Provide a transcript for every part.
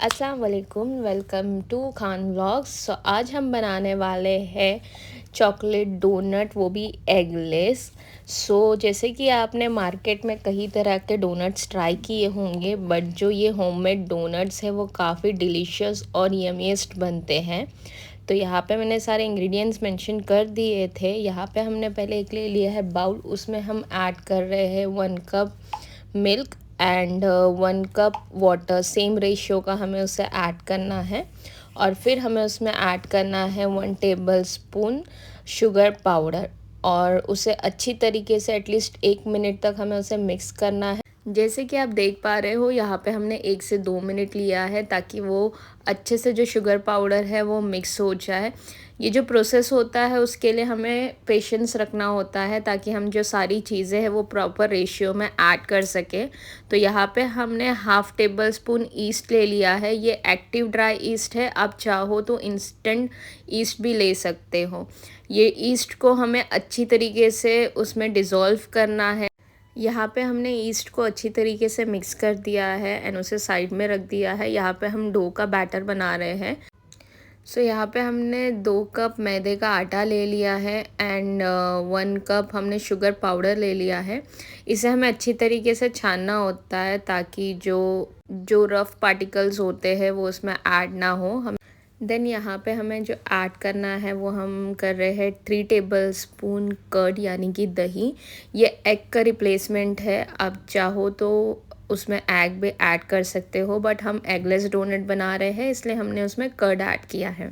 अस्सलाम वालेकुम, welcome to Khan vlogs. आज हम बनाने वाले हैं चॉकलेट डोनट, वो भी एगलेस। जैसे कि आपने मार्केट में कई तरह के डोनट्स ट्राई किए होंगे, बट जो ये होममेड डोनट्स है वो काफ़ी डिलीशियस और यमीएस्ट बनते हैं। तो यहाँ पे मैंने सारे इंग्रेडिएंट्स मेंशन कर दिए थे। यहाँ पे हमने पहले एक ले लिया है बाउल, उसमें हम ऐड कर रहे हैं 1 cup milk and 1 cup water. Same ratio का हमें उसे ऐड करना है। और फिर हमें उसमें ऐड करना है 1 टेबल स्पून शुगर पाउडर, और उसे अच्छी तरीके से एटलीस्ट 1 मिनट तक हमें उसे मिक्स करना है। जैसे कि आप देख पा रहे हो, यहाँ पे हमने 1 से 2 मिनट लिया है ताकि वो अच्छे से जो शुगर पाउडर है वो मिक्स हो जाए। ये जो प्रोसेस होता है उसके लिए हमें पेशेंस रखना होता है ताकि हम जो सारी चीज़ें हैं वो प्रॉपर रेशियो में ऐड कर सकें। तो यहाँ पे हमने हाफ़ टेबल स्पून ईस्ट ले लिया है। ये एक्टिव ड्राई ईस्ट है, आप चाहो तो इंस्टेंट ईस्ट भी ले सकते हो। ये ईस्ट को हमें अच्छी तरीके से उसमें डिज़ोल्व करना है। यहाँ पे हमने ईस्ट को अच्छी तरीके से मिक्स कर दिया है एंड उसे साइड में रख दिया है। यहाँ पे हम डो का बैटर बना रहे हैं। यहाँ पे हमने 2 कप मैदे का आटा ले लिया है एंड 1 कप हमने शुगर पाउडर ले लिया है। इसे हमें अच्छी तरीके से छानना होता है ताकि जो जो रफ़ पार्टिकल्स होते हैं वो उसमें ऐड ना हो। हम देन यहाँ पे हमें जो ऐड करना है वो हम कर रहे हैं 3 टेबल स्पून कर्ड, यानी कि दही। ये एग का रिप्लेसमेंट है, आप चाहो तो उसमें एग भी ऐड कर सकते हो, बट हम एगलेस डोनट बना रहे हैं इसलिए हमने उसमें कर्ड ऐड किया है।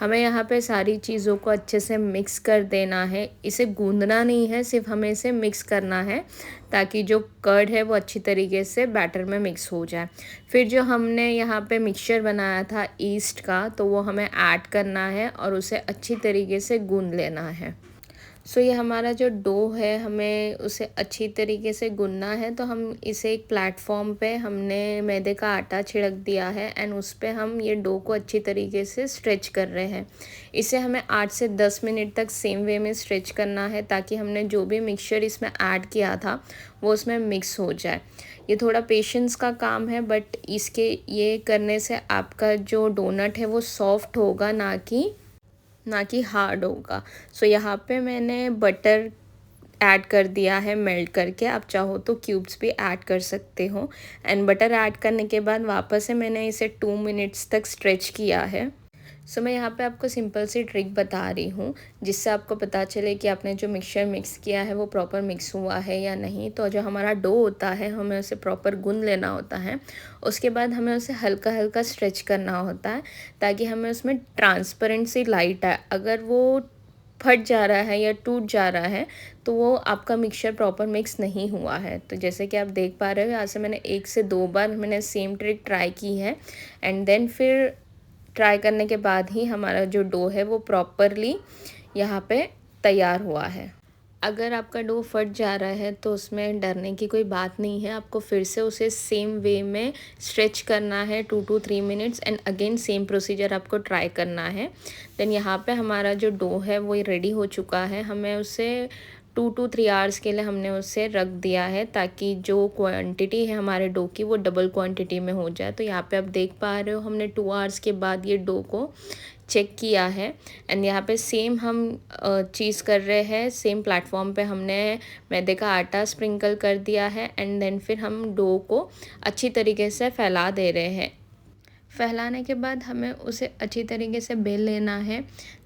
हमें यहाँ पे सारी चीज़ों को अच्छे से मिक्स कर देना है। इसे गूंदना नहीं है, सिर्फ हमें इसे मिक्स करना है ताकि जो कर्ड है वो अच्छी तरीके से बैटर में मिक्स हो जाए। फिर जो हमने यहाँ पे मिक्सचर बनाया था ईस्ट का, तो वो हमें ऐड करना है और उसे अच्छी तरीके से गूंद लेना है। ये हमारा जो डो है हमें उसे अच्छी तरीके से गूंदना है। तो हम इसे एक प्लेटफॉर्म पे हमने मैदे का आटा छिड़क दिया है एंड उस पे हम ये डो को अच्छी तरीके से स्ट्रेच कर रहे हैं। इसे हमें 8 से 10 मिनट तक सेम वे में स्ट्रेच करना है ताकि हमने जो भी मिक्सचर इसमें ऐड किया था वो उसमें मिक्स हो जाए। ये थोड़ा पेशेंस का काम है, बट इसके ये करने से आपका जो डोनट है वो सॉफ्ट होगा, ना कि हार्ड होगा। यहाँ पे मैंने बटर ऐड कर दिया है मेल्ट करके, आप चाहो तो क्यूब्स भी ऐड कर सकते हो। एंड बटर ऐड करने के बाद वापस से मैंने इसे 2 मिनट्स तक स्ट्रेच किया है। मैं यहाँ पे आपको सिंपल सी ट्रिक बता रही हूँ जिससे आपको पता चले कि आपने जो मिक्सचर मिक्स किया है वो प्रॉपर मिक्स हुआ है या नहीं। तो जो हमारा डो होता है हमें उसे प्रॉपर गूंद लेना होता है। उसके बाद हमें उसे हल्का हल्का स्ट्रेच करना होता है ताकि हमें उसमें ट्रांसपेरेंसी लाइट आए। अगर वो फट जा रहा है या टूट जा रहा है तो वो आपका मिक्सचर प्रॉपर मिक्स नहीं हुआ है। तो जैसे कि आप देख पा रहे हो, यहाँ से मैंने 1 से 2 बार मैंने सेम ट्रिक ट्राई की है एंड देन फिर ट्राई करने के बाद ही हमारा जो डो है वो प्रॉपरली यहाँ पे तैयार हुआ है। अगर आपका डो फट जा रहा है तो उसमें डरने की कोई बात नहीं है। आपको फिर से उसे सेम वे में स्ट्रेच करना है 2 to 3 minutes and again same procedure आपको ट्राई करना है। देन यहाँ पे हमारा जो डो है वो रेडी हो चुका है। हमें उसे 2 to 3 आवर्स के लिए हमने उसे रख दिया है ताकि जो क्वांटिटी है हमारे डो की वो डबल क्वांटिटी में हो जाए। तो यहाँ पे आप देख पा रहे हो, हमने 2 आवर्स के बाद ये डो को चेक किया है एंड यहाँ पे सेम हम चीज़ कर रहे हैं। सेम प्लेटफॉर्म पे हमने मैदे का आटा स्प्रिंकल कर दिया है एंड देन फिर हम डो को अच्छी तरीके से फैला दे रहे हैं। फैलाने के बाद हमें उसे अच्छी तरीके से बेल लेना है।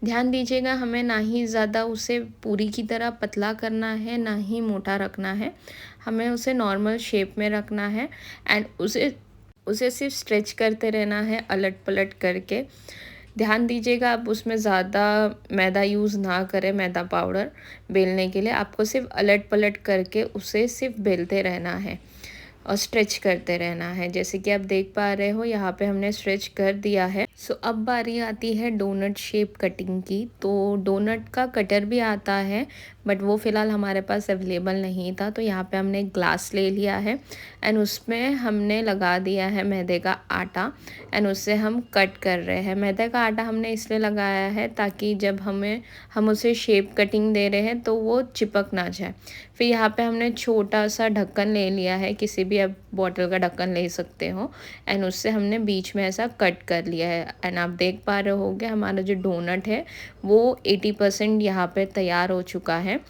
ध्यान दीजिएगा, हमें ना ही ज़्यादा उसे पूरी की तरह पतला करना है, ना ही मोटा रखना है। हमें उसे नॉर्मल शेप में रखना है एंड उसे सिर्फ स्ट्रेच करते रहना है अलट पलट करके। ध्यान दीजिएगा, आप उसमें ज़्यादा मैदा यूज़ ना करें, मैदा पाउडर बेलने के लिए। आपको सिर्फ अलट पलट करके उसे सिर्फ बेलते रहना है और स्ट्रेच करते रहना है। जैसे कि आप देख पा रहे हो, यहाँ पे हमने स्ट्रेच कर दिया है। अब बारी आती है डोनट शेप कटिंग की। तो डोनट का कटर भी आता है, बट वो फ़िलहाल हमारे पास अवेलेबल नहीं था। तो यहाँ पे हमने ग्लास ले लिया है एंड उसमें हमने लगा दिया है मैदे का आटा एंड उससे हम कट कर रहे हैं। मैदे का आटा हमने इसलिए लगाया है ताकि जब हम उसे शेप कटिंग दे रहे हैं तो वो चिपक ना जाए। फिर यहाँ पे हमने छोटा सा ढक्कन ले लिया है, किसी भी आप बॉटल का ढक्कन ले सकते हो, एंड उससे हमने बीच में ऐसा कट कर लिया है। एंड आप देख पा रहे होगे हमारा जो डोनट है वो 80% यहाँ पे तैयार हो चुका है।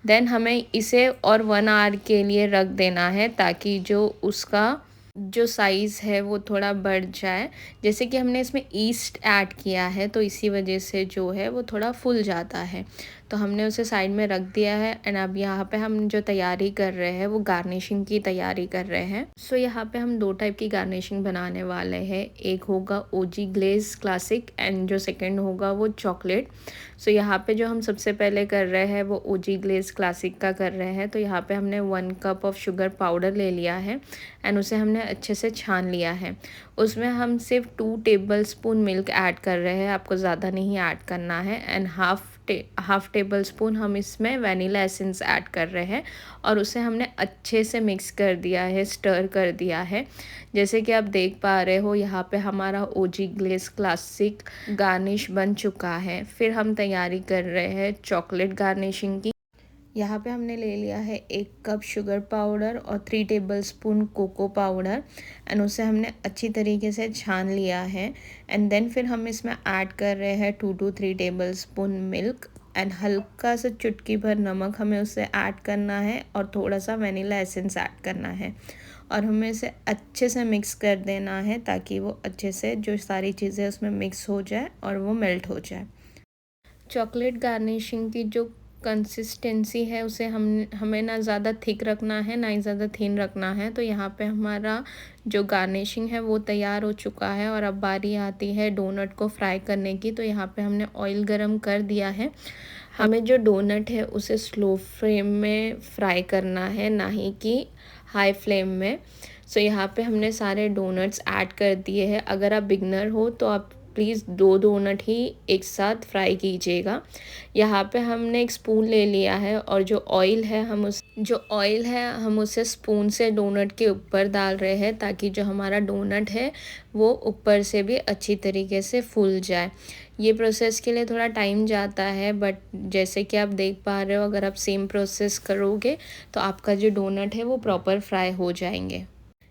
देन हमें इसे और 1 आवर के लिए रख देना है, ताकि जो उसका जो साइज़ है वो थोड़ा बढ़ जाए। जैसे कि हमने इसमें ईस्ट ऐड किया है तो इसी वजह से जो है वो थोड़ा फूल जाता है। तो हमने उसे साइड में रख दिया है। एंड अब यहाँ पे हम जो तैयारी कर रहे हैं वो गार्निशिंग की तैयारी कर रहे हैं। सो यहाँ पे हम 2 टाइप की गार्निशिंग बनाने वाले हैं। एक होगा ओजी ग्लेज क्लासिक एंड जो सेकंड होगा वो चॉकलेट। सो यहाँ पे जो हम सबसे पहले कर रहे हैं वो ओजी ग्लेज क्लासिक का कर रहे हैं। तो यहाँ पे हमने 1 कप ऑफ शुगर पाउडर ले लिया है एंड उसे हमने अच्छे से छान लिया है। उसमें हम सिर्फ 2 टेबलस्पून मिल्क ऐड कर रहे हैं, आपको ज़्यादा नहीं ऐड करना है। एंड हाफ टेबल स्पून हम इसमें वनीला एसेंस ऐड कर रहे हैं और उसे हमने अच्छे से मिक्स कर दिया है, स्टर कर दिया है। जैसे कि आप देख पा रहे हो यहाँ पे हमारा ओजी ग्लेज क्लासिक गार्निश बन चुका है। फिर हम तैयारी कर रहे हैं चॉकलेट गार्निशिंग की। यहाँ पे हमने ले लिया है 1 कप शुगर पाउडर और 3 टेबलस्पून कोको पाउडर एंड उसे हमने अच्छी तरीके से छान लिया है। एंड देन फिर हम इसमें ऐड कर रहे हैं 2 to 3 टेबलस्पून मिल्क एंड हल्का सा चुटकी भर नमक हमें उसे ऐड करना है और थोड़ा सा वनीला एसेंस ऐड करना है और हमें इसे अच्छे से मिक्स कर देना है, ताकि वो अच्छे से जो सारी चीज़ें उसमें मिक्स हो जाए और वो मेल्ट हो जाए। चॉकलेट गार्निशिंग की जो कंसिस्टेंसी है उसे हमें ना ज़्यादा थिक रखना है ना ही ज़्यादा थिन रखना है। तो यहाँ पे हमारा जो गार्निशिंग है वो तैयार हो चुका है और अब बारी आती है डोनट को फ्राई करने की। तो यहाँ पे हमने ऑयल गरम कर दिया है। हमें जो डोनट है उसे स्लो फ्लेम में फ्राई करना है, ना ही कि हाई फ्लेम में। सो यहाँ पे हमने सारे डोनट्स ऐड कर दिए हैं। अगर आप बिगनर हो तो आप प्लीज़ 2 डोनट ही एक साथ फ्राई कीजिएगा। यहाँ पे हमने एक स्पून ले लिया है और जो ऑयल है हम उसे स्पून से डोनट के ऊपर डाल रहे हैं, ताकि जो हमारा डोनट है वो ऊपर से भी अच्छी तरीके से फूल जाए। ये प्रोसेस के लिए थोड़ा टाइम जाता है, बट जैसे कि आप देख पा रहे हो अगर आप सेम प्रोसेस करोगे तो आपका जो डोनट है वो प्रॉपर फ्राई हो जाएंगे।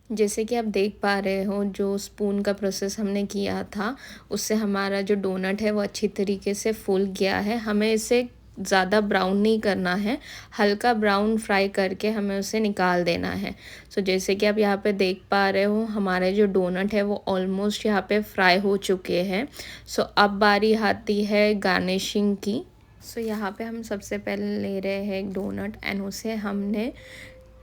जैसे कि आप देख पा रहे हो जो स्पून का प्रोसेस हमने किया था उससे हमारा जो डोनट है वो अच्छी तरीके से फूल गया है। हमें इसे ज़्यादा ब्राउन नहीं करना है, हल्का ब्राउन फ्राई करके हमें उसे निकाल देना है। सो जैसे कि आप यहाँ पे देख पा रहे हो हमारे जो डोनट है वो ऑलमोस्ट यहाँ पे फ्राई हो चुके हैं। सो अब बारी आती है गार्निशिंग की। सो यहाँ पे हम सबसे पहले ले रहे हैं एक डोनट एंड उसे हमने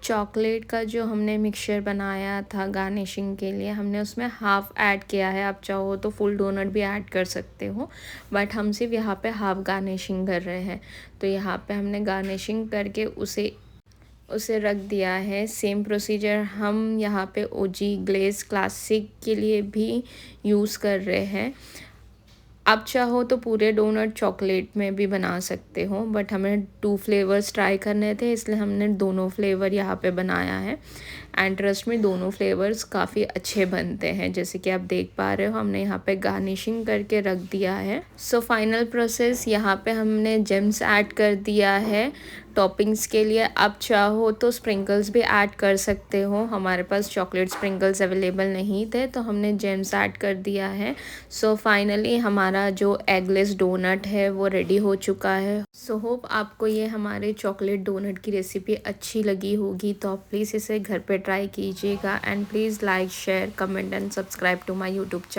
चॉकलेट का जो हमने मिक्सचर बनाया था गार्निशिंग के लिए हमने उसमें हाफ़ ऐड किया है। आप चाहो तो फुल डोनट भी ऐड कर सकते हो, बट हम सिर्फ यहाँ पे हाफ़ गार्निशिंग कर रहे हैं। तो यहाँ पे हमने गार्निशिंग करके उसे रख दिया है। सेम प्रोसीजर हम यहाँ पे ओजी ग्लेज क्लासिक के लिए भी यूज़ कर रहे हैं। आप चाहो तो पूरे डोनट चॉकलेट में भी बना सकते हो, बट हमें 2 फ्लेवर्स ट्राई करने थे इसलिए हमने दोनों फ्लेवर यहाँ पे बनाया है। एंड ट्रस्ट में दोनों फ्लेवर्स काफ़ी अच्छे बनते हैं। जैसे कि आप देख पा रहे हो हमने यहाँ पे गार्निशिंग करके रख दिया है। सो फाइनल प्रोसेस यहाँ पे हमने जेम्स ऐड कर दिया है टॉपिंग्स के लिए। आप चाहो तो स्प्रिंकल्स भी ऐड कर सकते हो, हमारे पास चॉकलेट स्प्रिंकल्स अवेलेबल नहीं थे तो हमने जेम्स ऐड कर दिया है। सो फाइनली हमारा जो एगलेस डोनट है वो रेडी हो चुका है। सो होप आपको ये हमारे चॉकलेट डोनट की रेसिपी अच्छी लगी होगी, तो आप प्लीज़ इसे घर पे ट्राई कीजिएगा। And please like share comment and subscribe to my YouTube channel.